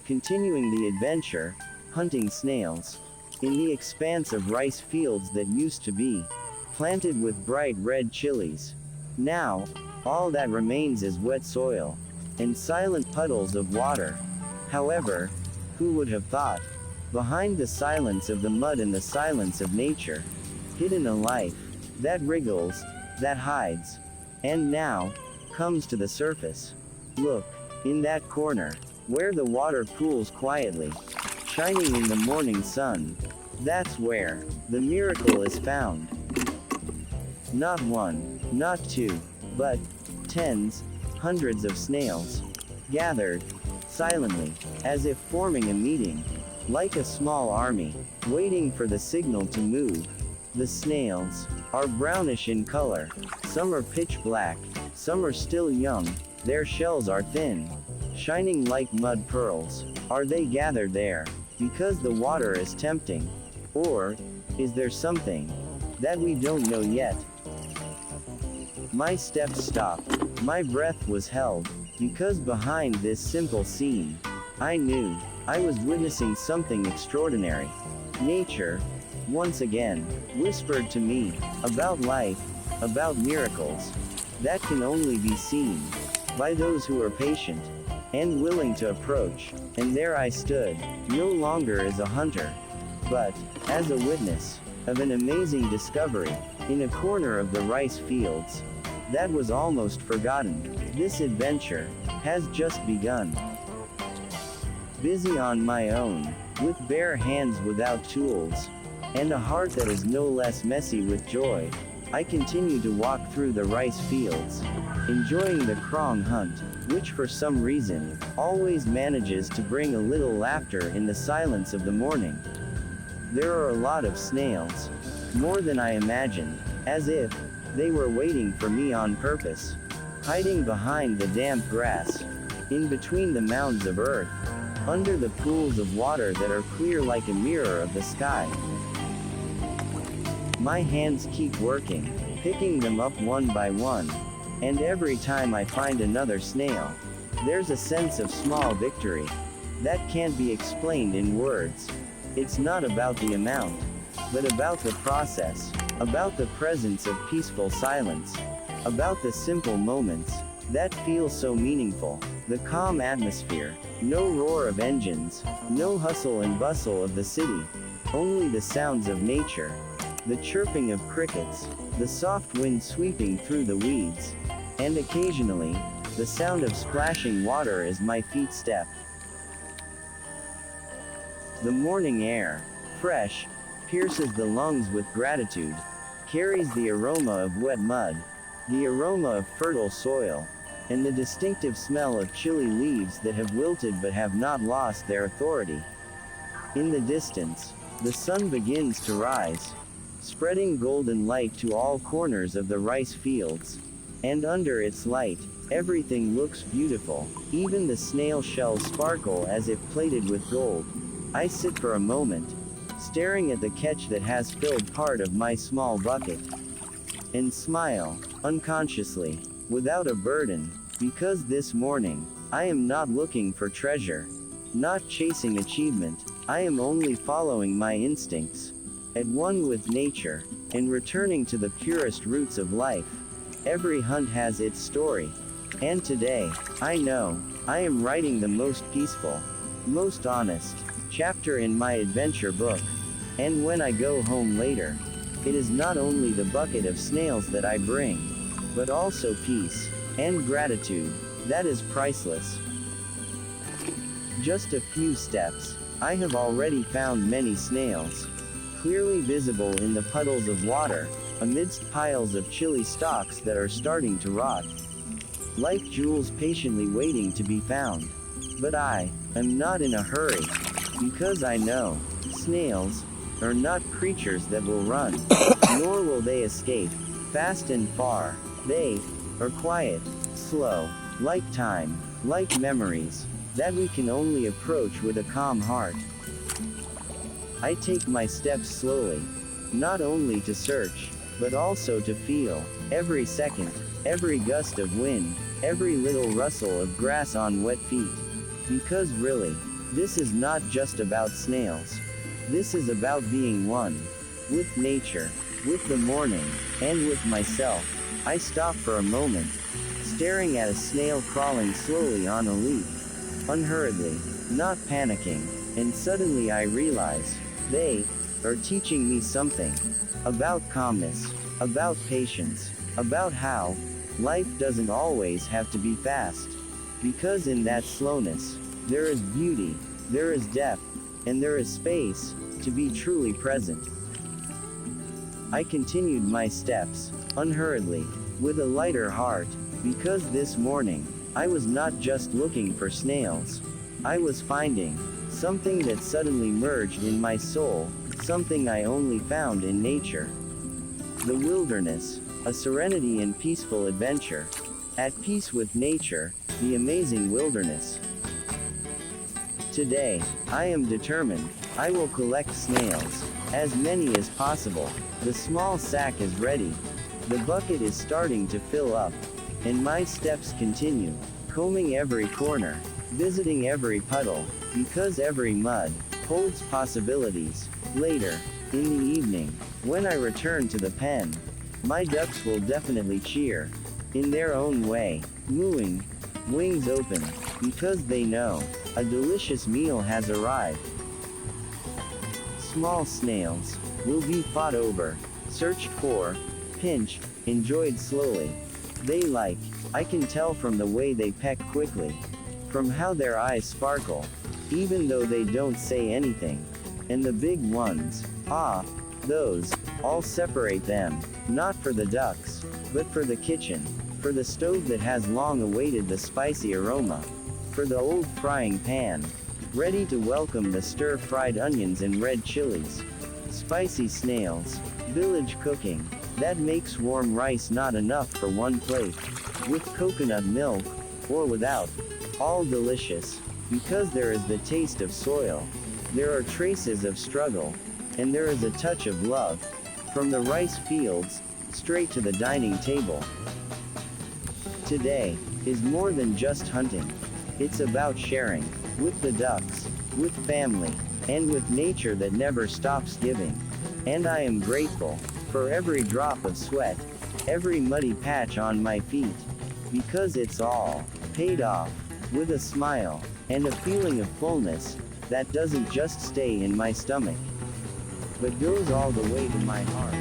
continuing the adventure, hunting snails. In the expanse of rice fields that used to be planted with bright red chilies. Now, all that remains is wet soil and silent puddles of water. However, who would have thought? Behind the silence of the mud and the silence of nature, hidden a life that wriggles, that hides, and now comes to the surface. Look, in that corner, where the water pools quietly, shining in the morning sun. That's where the miracle is found. Not one, not two, but tens, hundreds of snails, gathered, silently, as if forming a meeting, like a small army, waiting for the signal to move. The snails are brownish in color, some are pitch black, some are still young, their shells are thin, shining like mud pearls. Are they gathered there because the water is tempting? Or is there something that we don't know yet? My steps stopped, my breath was held, because behind this simple scene, I knew I was witnessing something extraordinary. Nature, once again, whispered to me about life, about miracles that can only be seen by those who are patient and willing to approach. And there I stood, no longer as a hunter, but as a witness of an amazing discovery in a corner of the rice fields that was almost forgotten. This adventure has just begun. Busy on my own, with bare hands without tools, and a heart that is no less messy with joy, I continue to walk through the rice fields, enjoying the krong hunt, which for some reason always manages to bring a little laughter in the silence of the morning. There are a lot of snails, more than I imagined, as if they were waiting for me on purpose, hiding behind the damp grass, in between the mounds of earth, under the pools of water that are clear like a mirror of the sky. My hands keep working, picking them up one by one, and every time I find another snail, there's a sense of small victory that can't be explained in words. It's not about the amount, but about the process, about the presence of peaceful silence, about the simple moments that feel so meaningful, the calm atmosphere, no roar of engines, no hustle and bustle of the city, only the sounds of nature, the chirping of crickets, the soft wind sweeping through the weeds, and occasionally, the sound of splashing water as my feet step. The morning air, fresh, pierces the lungs with gratitude, carries the aroma of wet mud, the aroma of fertile soil, and the distinctive smell of chilly leaves that have wilted but have not lost their authority. In the distance, the sun begins to rise, spreading golden light to all corners of the rice fields, and under its light, everything looks beautiful, even the snail shells sparkle as if plated with gold. I sit for a moment, staring at the catch that has filled part of my small bucket, and smile, unconsciously, without a burden, because this morning, I am not looking for treasure, not chasing achievement, I am only following my instincts, at one with nature, and returning to the purest roots of life. Every hunt has its story, and today, I know, I am writing the most peaceful, most honest chapter in my adventure book. And when I go home later, it is not only the bucket of snails that I bring, but also peace and gratitude that is priceless. Just a few steps, I have already found many snails, clearly visible in the puddles of water, amidst piles of chili stalks that are starting to rot, like jewels patiently waiting to be found. But I am not in a hurry, because I know snails are not creatures that will run, nor will they escape fast and far. They are quiet, slow, like time, like memories, that we can only approach with a calm heart. I take my steps slowly, not only to search, but also to feel every second, every gust of wind, every little rustle of grass on wet feet. Because really, This is not just about snails. This is about being one with nature, with the morning, and with myself. I stop for a moment, staring at a snail crawling slowly on a leaf, unhurriedly, not panicking, and suddenly I realize they are teaching me something about calmness, about patience, about how life doesn't always have to be fast. Because in that slowness, there is beauty, there is depth, and there is space to be truly present. I continued my steps, unhurriedly, with a lighter heart, because this morning, I was not just looking for snails. I was finding something that suddenly merged in my soul, something I only found in nature. The wilderness, a serenity and peaceful adventure. At peace with nature, the amazing wilderness. Today, I am determined, I will collect snails, as many as possible. The small sack is ready. The bucket is starting to fill up. And my steps continue, combing every corner, visiting every puddle, because every mud holds possibilities. Later, in the evening, when I return to the pen, my ducks will definitely cheer, in their own way, mooing, wings open, because they know a delicious meal has arrived. Small snails will be fought over, searched for, pinched, enjoyed slowly. They like, I can tell from the way they peck quickly, from how their eyes sparkle, even though they don't say anything. And the big ones, those, all separate them, not for the ducks, but for the kitchen, for the stove that has long awaited the spicy aroma, for the old frying pan, ready to welcome the stir-fried onions and red chilies. Spicy snails, village cooking, that makes warm rice not enough for one plate, with coconut milk, or without, all delicious, because there is the taste of soil, there are traces of struggle, and there is a touch of love, from the rice fields, straight to the dining table. Today is more than just hunting. It's about sharing, with the ducks, with family, and with nature that never stops giving. And I am grateful for every drop of sweat, every muddy patch on my feet, because it's all paid off with a smile and a feeling of fullness that doesn't just stay in my stomach, but goes all the way to my heart.